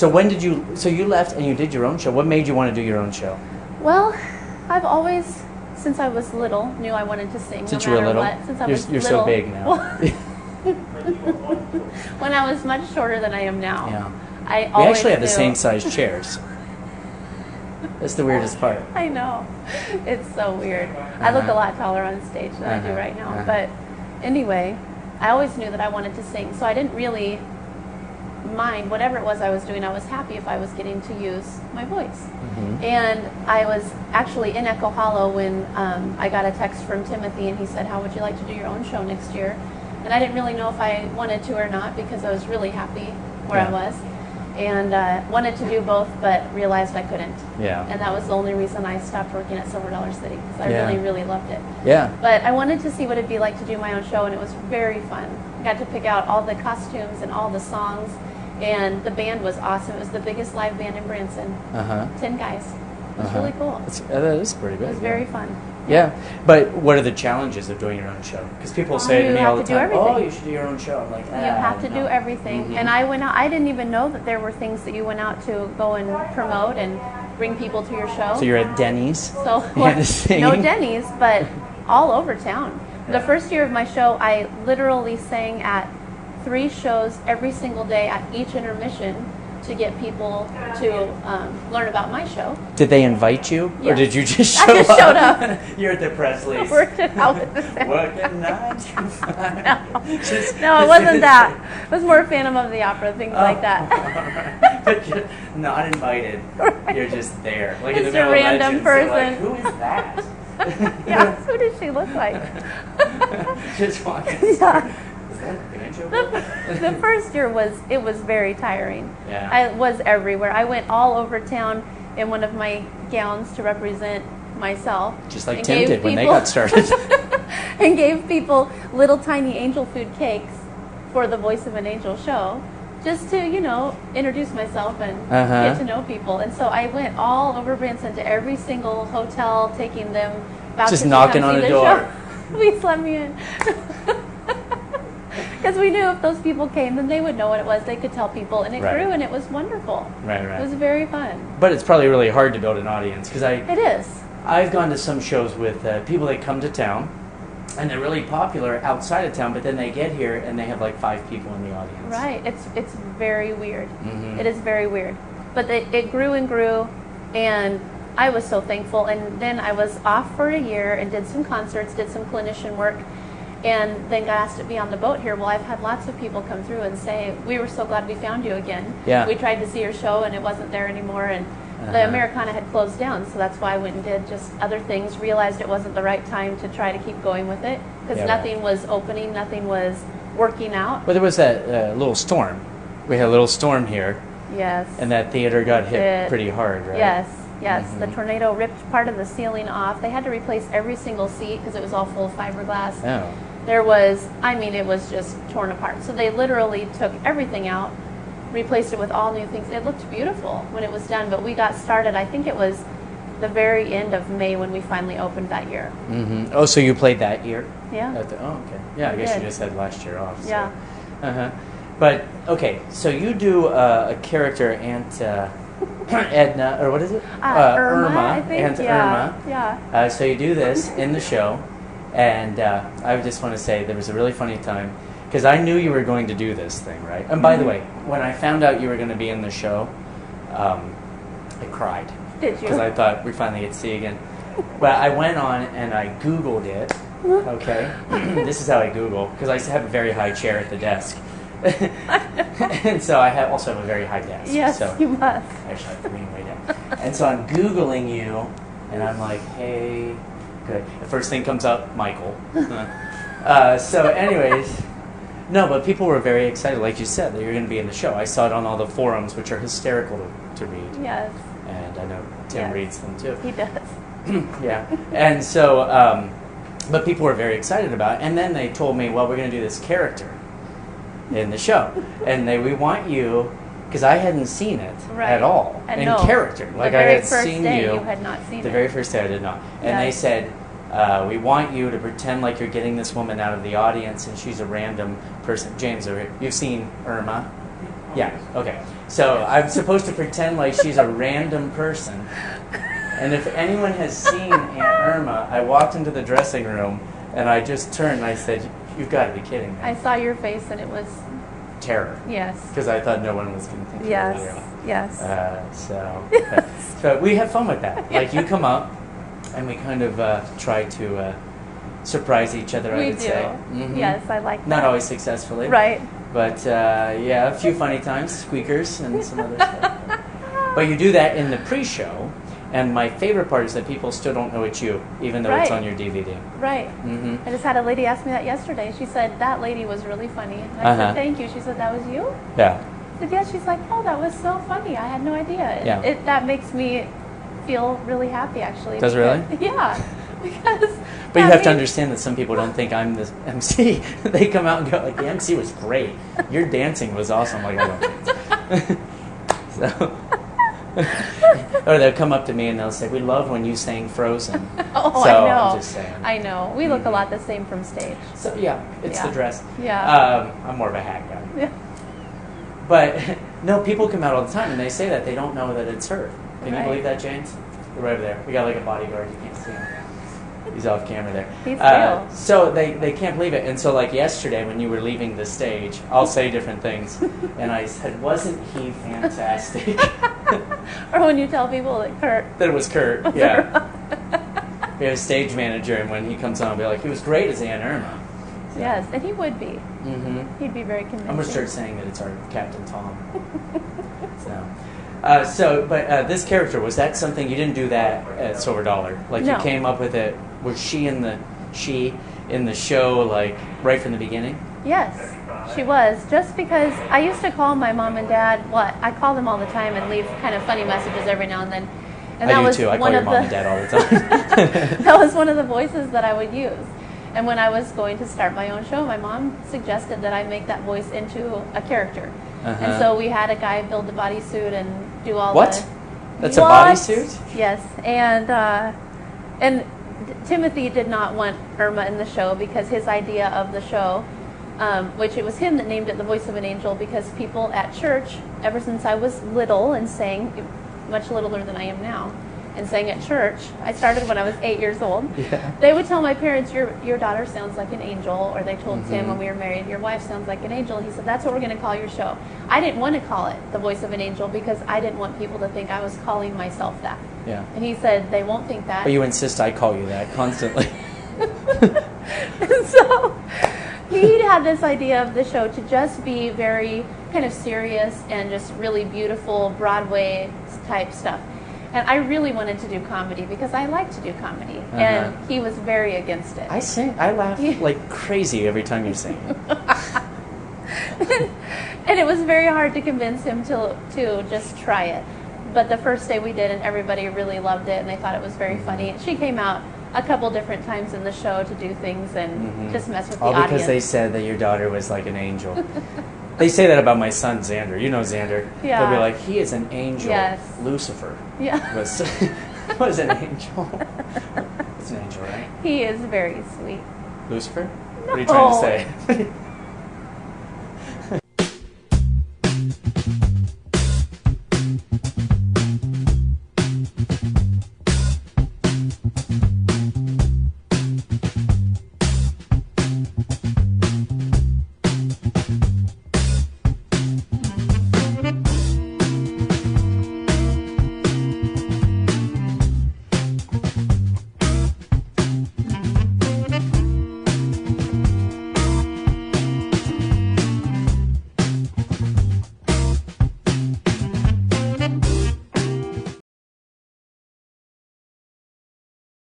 So when did you? So you left and you did your own show. What made you want to do your own show? Well, I've always, since I was little, knew I wanted to sing. Since no you were matter little? What. Since I was You're little. so big now. Well, when I was much shorter than I am now. Yeah. I We always actually have the knew. same size chairs. That's the weirdest part. I know. It's so weird. I look a lot taller on stage than I do right now. But anyway, I always knew that I wanted to sing. So I didn't really mind whatever it was I was doing. I was happy if I was getting to use my voice. And I was actually in Echo Hollow when I got a text from Timothy, and he said, how would you like to do your own show next year? And I didn't really know if I wanted to or not, because I was really happy where I was. And wanted to do both, but realized I couldn't. Yeah. And that was the only reason I stopped working at Silver Dollar City, because I really, really loved it. Yeah. But I wanted to see what it'd be like to do my own show, and it was very fun. I got to pick out all the costumes and all the songs, and the band was awesome. It was the biggest live band in Branson. 10 guys. It was really cool. That is pretty big. It was very fun. Yeah, but what are the challenges of doing your own show? Because people say to me all the time, "Oh, you should do your own show." I'm like, you have to do everything. And I went out. I didn't even know that there were things that you went out to go and promote and bring people to your show. So you're at Denny's. So no Denny's, but all over town. The first year of my show, I literally sang at 3 shows every single day at each intermission to get people to learn about my show. Did they invite you, or did you just show up? I just showed up. You're at the Presley's. Worked it out with the same. Working 9 to 5. No, it wasn't that. It was more Phantom of the Opera, things like that. Right. But you're not invited. Right. You're just there. Like Just in the a middle random of Legends, person. like, who is that? Yeah, who does she look like? Just walking. Yeah. Is that an angel? The first year was very tiring. Yeah. I was everywhere. I went all over town in one of my gowns to represent myself. Just like and Tim gave did when they people- got started. and gave people little tiny angel food cakes for the Voice of an Angel show, just to, introduce myself and get to know people. And so I went all over Branson to every single hotel, taking them vouchers Just to knocking come on see the the door. show. Please let me in. Because we knew if those people came, then they would know what it was. They could tell people, and it grew, and it was wonderful. Right. It was very fun. But it's probably really hard to build an audience, because It is. I've gone to some shows with people that come to town, and they're really popular outside of town, but then they get here and they have like 5 people in the audience. Right. It's very weird. It is very weird. But it grew and grew, and I was so thankful. And then I was off for a year and did some concerts, did some clinician work, and then got asked to be on the boat here. Well, I've had lots of people come through and say, we were so glad we found you again. Yeah. We tried to see your show and it wasn't there anymore, and the Americana had closed down, so that's why I went and did just other things, realized it wasn't the right time to try to keep going with it, because nothing was opening, nothing was working out. Well, there was that little storm. We had a little storm here, Yes. and that theater got hit pretty hard, right? Yes. The tornado ripped part of the ceiling off. They had to replace every single seat because it was all full of fiberglass. Oh. There was, it was just torn apart. So they literally took everything out, replaced it with all new things. It looked beautiful when it was done, but we got started, I think it was the very end of May when we finally opened that year. Oh, so you played that year? Yeah. Okay. Yeah, I guess did. you just had last year off. So. Yeah. But, okay, so you do a character, Aunt Edna, or what is it? Irma, I think. Aunt Yeah. Irma. So you do this in the show, and I just want to say there was a really funny time, because I knew you were going to do this thing, right? And by the way, when I found out you were going to be in the show, I cried. Did you? Because I thought we finally get to see you again. Well, I went on and I Googled it, okay? This is how I Google, because I have a very high chair at the desk. And so I also have a very high desk. Yes, so you must. Actually, I have to lean way down. And so I'm Googling you, and I'm like, hey, good. The first thing comes up, Michael. So anyways, no, but people were very excited, like you said, that you're going to be in the show. I saw it on all the forums, which are hysterical to read. Yes. And I know Tim reads them too. He does. Yeah. And so, but people were very excited about it. And then they told me, well, we're going to do this character in the show. And we want you, because I hadn't seen it at all in character. Like I had seen you had not seen it. The very first day I did not. And they said, we want you to pretend like you're getting this woman out of the audience and she's a random person. James, you've seen Irma? Yeah, okay. So I'm supposed to pretend like she's a random person. And if anyone has seen Aunt Irma, I walked into the dressing room and I just turned and I said, "You've got to be kidding me." I saw your face and it was terror. yes. Because I thought no one was going to think Yes. it was real. Yes. So we have fun with that. Like you come up and we kind of try to surprise each other, I We would do. say. Mhm. Yes, I like that. Not always successfully. Right. But yeah, a few funny times, squeakers and some other stuff. But you do that in the pre-show, and my favorite part is that people still don't know it's you, even though it's Right. on your DVD. Right. Mm-hmm. I just had a lady ask me that yesterday. She said, "That lady was really funny." And I said, "Thank you." She said, "That was you?" Yeah. I said, "Yeah." She's like, "Oh, that was so funny. I had no idea." Yeah. That makes me feel really happy, actually. Does it really? Yeah. Because But you that have to means- understand that some people don't think I'm the MC. They come out and go, like, "The MC was great. Your dancing was awesome." I'm like, I don't dance. So, or they'll come up to me and they'll say, "We loved when you sang Frozen." Oh, So, I know. I'm just saying. I know. We look a lot the same from stage. So yeah, it's Yeah. the dress. Yeah. I'm more of a hat guy. Yeah. But no, people come out all the time and they say that they don't know that it's her. Can you Right. believe that, James? You're right over there. We got like a bodyguard. You can't see him. He's off camera there. He's real. So they can't believe it. And so like yesterday when you were leaving the stage, I'll say different things. And I said, "Wasn't he fantastic?" Or when you tell people that Kurt. That it was Kurt. Yeah. We have a stage manager, and when he comes on, I'll be like, "He was great as Aunt Irma." Yes, and he would be. Mm-hmm. He'd be very convincing. I'm gonna start saying that it's our Captain Tom. But this character, was that something you didn't do that at Silver Dollar? Like No. you came up with it? Was she in the show like right from the beginning? Yes, she was. Just because I used to call my mom and dad. I call them all the time and leave kind of funny messages every now and then. And I that do was too. I call one your of mom the, and dad all the time. That was one of the voices that I would use. And when I was going to start my own show, my mom suggested that I make that voice into a character. Uh-huh. And so we had a guy build the bodysuit and do all What? the... That's a What? bodysuit? Yes. And Timothy did not want Irma in the show because his idea of the show, which it was him that named it The Voice of an Angel, because people at church, ever since I was little and sang, much littler than I am now, and sang at church. I started when I was 8 years old. Yeah. They would tell my parents, your daughter sounds like an angel, or they told Tim Mhm. when we were married, your wife sounds like an angel. He said, that's what we're going to call your show. I didn't want to call it The Voice of an Angel because I didn't want people to think I was calling myself that. Yeah. And he said, they won't think that. But you insist I call you that constantly. And so he had this idea of the show to just be very kind of serious and just really beautiful Broadway type stuff. And I really wanted to do comedy because I like to do comedy. And he was very against it. I laugh like crazy every time you sing. And it was very hard to convince him to just try it. But the first day we did, and everybody really loved it, and they thought it was very funny. She came out a couple different times in the show to do things and just mess with the All audience. because they said that your daughter was like an angel. They say that about my son Xander. You know Xander. Yeah. They'll be like, he is an angel. Yes. Lucifer Yeah. was an angel. It's an angel, right? He is very sweet. Lucifer? What are you trying to say?